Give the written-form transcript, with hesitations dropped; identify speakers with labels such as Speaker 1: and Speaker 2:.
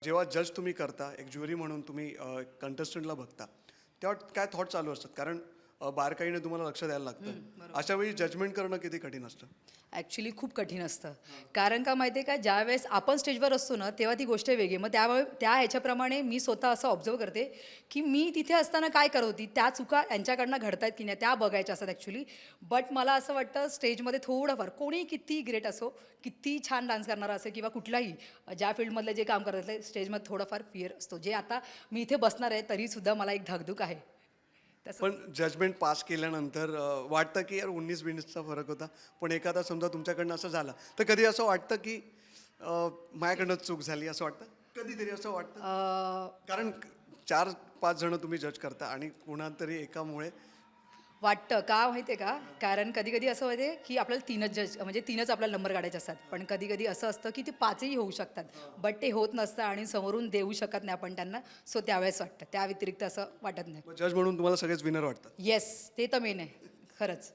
Speaker 1: जेव्हा जज तुम्ही करता, एक ज्युरी म्हणून तुम्ही कंटेस्टंटला बघता, तेव्हा काय थॉट चालू असतात? कारण बारकाईने तुम्हाला लक्ष द्यायला लागतं. अशा वेळी जजमेंट करणं किती कठीण असतं?
Speaker 2: ॲक्च्युली खूप कठीण असतं. कारण का माहिती आहे का, ज्यावेळेस आपण स्टेजवर असतो ना, तेव्हा ती गोष्ट वेगळी. मग त्यावेळी त्या ह्याच्याप्रमाणे मी स्वतः असं ऑब्झर्व करते, की मी तिथे असताना काय करत होती, त्या चुका यांच्याकडनं घडतायत की नाही, त्या बघायच्या असतात ॲक्च्युली. बट मला असं वाटतं स्टेजमध्ये थोडंफार कोणी किती ग्रेट असो, किती छान डान्स करणारा असेल किंवा कुठलाही ज्या फील्डमधले जे काम करत असले, स्टेजमध्ये थोडाफार फिअर असतो. जे आता मी इथे बसणार आहे, तरीसुद्धा मला एक धाकधूक आहे. तसं
Speaker 1: पण जजमेंट पास केल्यानंतर वाटतं की यार 19-20चा फरक होता. पण एखादा समजा तुमच्याकडनं असं झालं, तर कधी असं वाटतं की माझ्याकडनं चूक झाली असं वाटतं? कधीतरी असं वाटतं? कारण 4-5 जण तुम्ही जज करता आणि कुणातरी एकामुळे
Speaker 2: वाटतं का माहिती आहे का, कारण कधी कधी असं होते की आपल्याला तीनच जज म्हणजे तीनच आपल्याला नंबर काढायचे असतात, पण कधी कधी असं असतं की ते पाचही होऊ शकतात. बट ते होत नसतं आणि समोरून देऊ शकत नाही आपण त्यांना. सो त्यावेळेस वाटतं, त्या व्यतिरिक्त असं वाटत नाही.
Speaker 1: जज म्हणून तुम्हाला सगळेच विनर वाटतात.
Speaker 2: येस, ते तर मेन आहे खरंच.